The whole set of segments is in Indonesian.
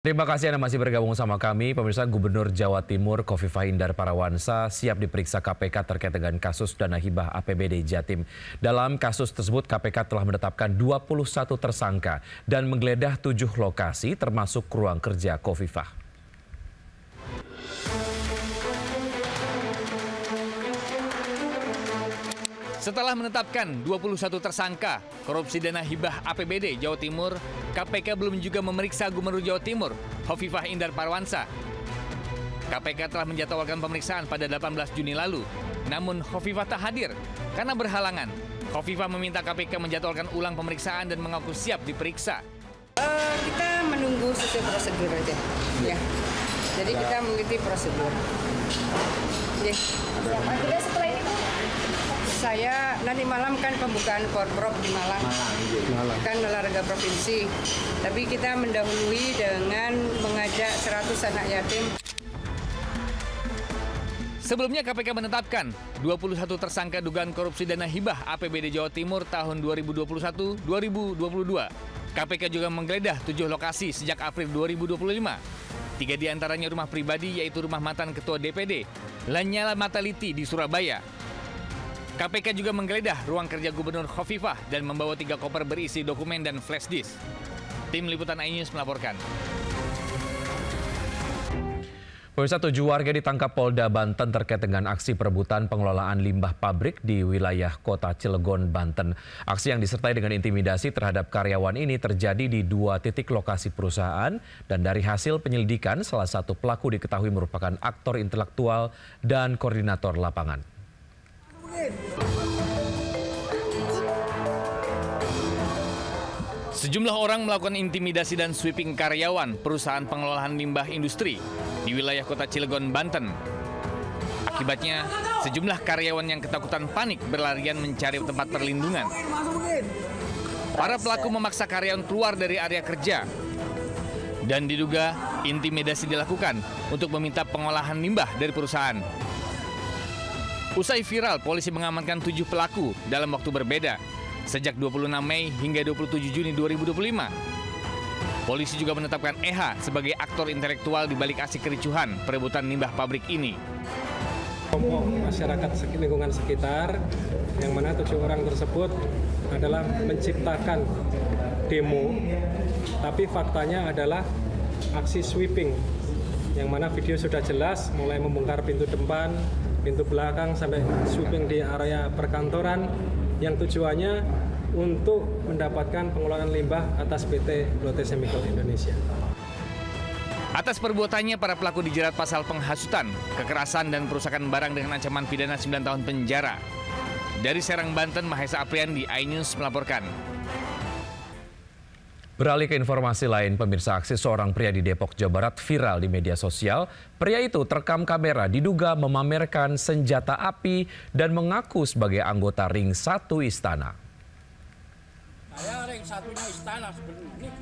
Terima kasih Anda masih bergabung sama kami. Pemirsa, Gubernur Jawa Timur Khofifah Indar Parawansa siap diperiksa KPK terkait dengan kasus dana hibah APBD Jatim. Dalam kasus tersebut, KPK telah menetapkan 21 tersangka dan menggeledah 7 lokasi termasuk ruang kerja Khofifah. Setelah menetapkan 21 tersangka korupsi dana hibah APBD Jawa Timur, KPK belum juga memeriksa Gubernur Jawa Timur Khofifah Indar Parawansa. KPK telah menjadwalkan pemeriksaan pada 18 Juni lalu, namun Khofifah tak hadir karena berhalangan. Khofifah meminta KPK menjadwalkan ulang pemeriksaan dan mengaku siap diperiksa. Kita menunggu sesuai prosedur aja, ya. Jadi kita mengikuti prosedur. Akhirnya setelah ini saya nanti malam kan pembukaan Forprov di Malang, kan olahraga provinsi. Tapi kita mendahului dengan mengajak 100 anak yatim. Sebelumnya KPK menetapkan 21 tersangka dugaan korupsi dana hibah APBD Jawa Timur tahun 2021-2022. KPK juga menggeledah 7 lokasi sejak April 2025. 3 diantaranya rumah pribadi, yaitu rumah mantan Ketua DPD, Lanyala Mataliti di Surabaya. KPK juga menggeledah ruang kerja Gubernur Khofifah dan membawa 3 koper berisi dokumen dan flash disk. Tim Liputan iNews melaporkan. Pemirsa, 7 warga ditangkap Polda Banten terkait dengan aksi perebutan pengelolaan limbah pabrik di wilayah kota Cilegon, Banten. Aksi yang disertai dengan intimidasi terhadap karyawan ini terjadi di 2 titik lokasi perusahaan, dan dari hasil penyelidikan salah satu pelaku diketahui merupakan aktor intelektual dan koordinator lapangan. Sejumlah orang melakukan intimidasi dan sweeping karyawan perusahaan pengelolaan limbah industri di wilayah kota Cilegon, Banten. Akibatnya, sejumlah karyawan yang ketakutan panik berlarian mencari tempat perlindungan. Para pelaku memaksa karyawan keluar dari area kerja dan diduga intimidasi dilakukan untuk meminta pengolahan limbah dari perusahaan. Usai viral, polisi mengamankan 7 pelaku dalam waktu berbeda, sejak 26 Mei hingga 27 Juni 2025. Polisi juga menetapkan EH sebagai aktor intelektual di balik aksi kericuhan perebutan limbah pabrik ini. Kelompok masyarakat lingkungan sekitar, yang mana 7 orang tersebut adalah menciptakan demo, tapi faktanya adalah aksi sweeping, yang mana video sudah jelas, mulai membongkar pintu depan, pintu belakang, sampai sweeping di area perkantoran, yang tujuannya untuk mendapatkan pengelolaan limbah atas PT Lotte Chemical Indonesia. Atas perbuatannya, para pelaku dijerat pasal penghasutan, kekerasan, dan perusakan barang dengan ancaman pidana 9 tahun penjara. Dari Serang, Banten, Mahesa Apriandi, iNews melaporkan. Beralih ke informasi lain, pemirsa, aksi seorang pria di Depok, Jawa Barat viral di media sosial. Pria itu terekam kamera diduga memamerkan senjata api dan mengaku sebagai anggota Ring 1 Istana. Saya Ring 1-nya Istana sebenarnya.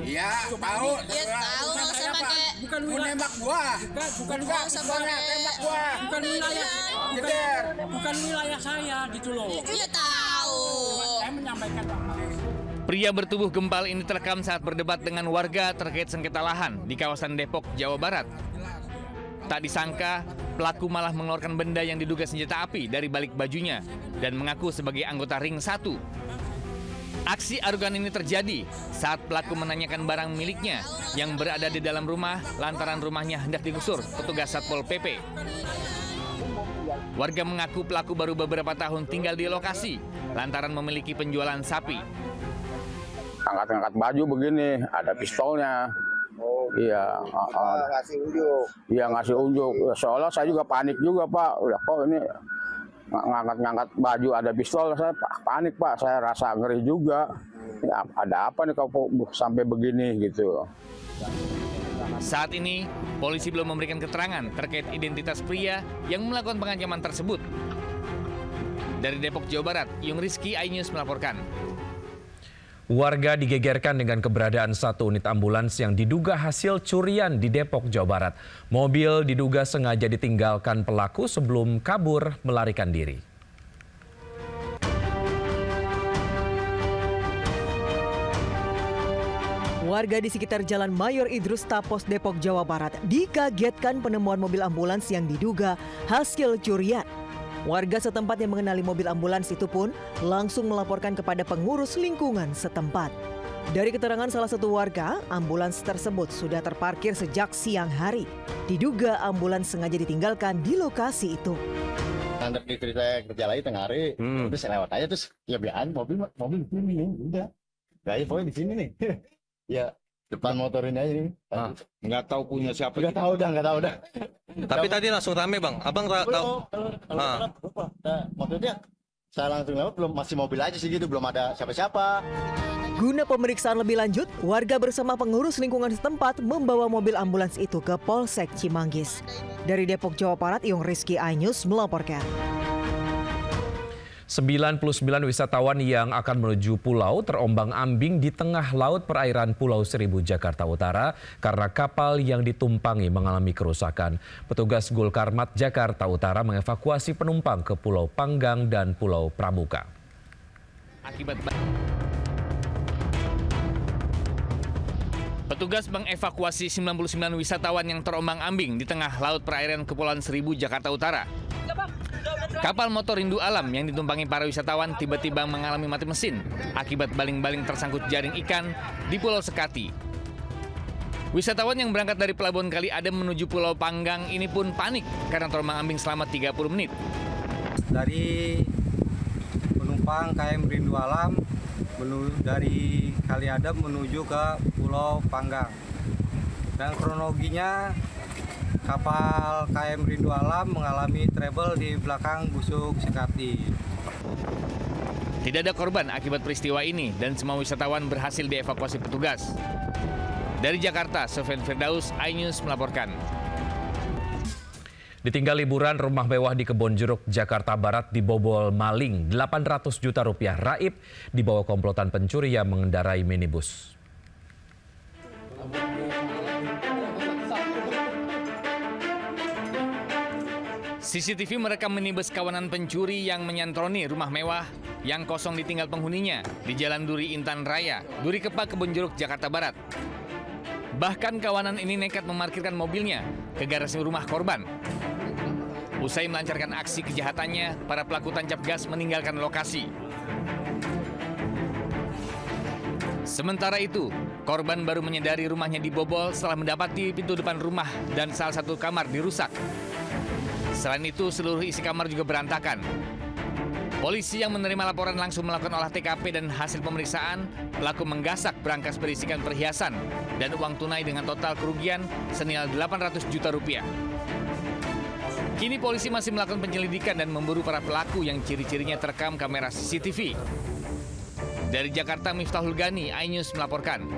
Iya, tahu. Ya tahu lah saya pakai. Bukan nembak gua. Bukan gua tembak gua. Bukan wilayah saya gitu loh. Iya tahu. Saya menyampaikan Pria bertubuh gempal ini terekam saat berdebat dengan warga terkait sengketa lahan di kawasan Depok, Jawa Barat. Tak disangka, pelaku malah mengeluarkan benda yang diduga senjata api dari balik bajunya dan mengaku sebagai anggota Ring 1. Aksi arogan ini terjadi saat pelaku menanyakan barang miliknya yang berada di dalam rumah lantaran rumahnya hendak digusur petugas Satpol PP. Warga mengaku pelaku baru beberapa tahun tinggal di lokasi lantaran memiliki penjualan sapi. Angkat-angkat baju begini, ada pistolnya. Iya, ngasih unjuk. Iya, ngasih unjuk. Soalnya saya juga panik juga, Pak. Udah kok ini ngangkat-ngangkat baju ada pistol, saya panik, Pak. Saya rasa ngeri juga. Ya, ada apa nih kalau sampai begini gitu. Saat ini, polisi belum memberikan keterangan terkait identitas pria yang melakukan pengancaman tersebut. Dari Depok, Jawa Barat, Yung Rizky, iNews melaporkan. Warga digegerkan dengan keberadaan 1 unit ambulans yang diduga hasil curian di Depok, Jawa Barat. Mobil diduga sengaja ditinggalkan pelaku sebelum kabur melarikan diri. Warga di sekitar Jalan Mayor Idrus Tapos, Depok, Jawa Barat dikagetkan penemuan mobil ambulans yang diduga hasil curian. Warga setempat yang mengenali mobil ambulans itu pun langsung melaporkan kepada pengurus lingkungan setempat. Dari keterangan salah satu warga, ambulans tersebut sudah terparkir sejak siang hari. Diduga ambulans sengaja ditinggalkan di lokasi itu. Nanti istri saya kerja lagi tengah hari, terus saya lewat aja, terus ya biarin mobil di sini nih, udah. Gaya pokoknya di sini nih. Ya, depan motor ini aja nih. Nggak tahu punya siapa. Nggak tahu dah. Tapi tadi langsung rame bang. Abang tahu? Maksudnya saya langsung lewat, masih mobil aja sih gitu, belum ada siapa-siapa. Guna pemeriksaan lebih lanjut, warga bersama pengurus lingkungan setempat membawa mobil ambulans itu ke Polsek Cimanggis. Dari Depok, Jawa Barat, Yung Rizky, iNews melaporkan. 99 wisatawan yang akan menuju pulau terombang-ambing di tengah laut perairan Pulau Seribu, Jakarta Utara karena kapal yang ditumpangi mengalami kerusakan. Petugas Gulkarmat Jakarta Utara mengevakuasi penumpang ke Pulau Panggang dan Pulau Pramuka. Petugas mengevakuasi 99 wisatawan yang terombang-ambing di tengah laut perairan Kepulauan Seribu, Jakarta Utara. Kapal motor Rindu Alam yang ditumpangi para wisatawan tiba-tiba mengalami mati mesin akibat baling-baling tersangkut jaring ikan di Pulau Sekati. Wisatawan yang berangkat dari Pelabuhan Kali Adem menuju Pulau Panggang ini pun panik karena terombang-ambing selama 30 menit. Dari penumpang KM Rindu Alam dari Kali Adem menuju ke Pulau Panggang. Dan kronologinya kapal KM Rindu Alam mengalami trouble di belakang busuk Sekati. Tidak ada korban akibat peristiwa ini dan semua wisatawan berhasil dievakuasi petugas. Dari Jakarta, Sofyan Firdaus, iNews melaporkan. Ditinggal liburan, rumah mewah di Kebonjeruk, Jakarta Barat dibobol maling. 800 juta rupiah raib dibawa komplotan pencuri yang mengendarai minibus. CCTV merekam minibus kawanan pencuri yang menyantroni rumah mewah yang kosong ditinggal penghuninya di Jalan Duri Intan Raya, Duri Kepa, Kebonjeruk, Jakarta Barat. Bahkan kawanan ini nekat memarkirkan mobilnya ke garasi rumah korban. Usai melancarkan aksi kejahatannya, para pelaku tancap gas meninggalkan lokasi. Sementara itu, korban baru menyadari rumahnya dibobol setelah mendapati pintu depan rumah dan salah satu kamar dirusak. Selain itu, seluruh isi kamar juga berantakan. Polisi yang menerima laporan langsung melakukan olah TKP dan hasil pemeriksaan, pelaku menggasak berangkas berisikan perhiasan dan uang tunai dengan total kerugian senilai 800 juta rupiah. Kini polisi masih melakukan penyelidikan dan memburu para pelaku yang ciri-cirinya terekam kamera CCTV. Dari Jakarta, Miftahul Gani, iNews melaporkan.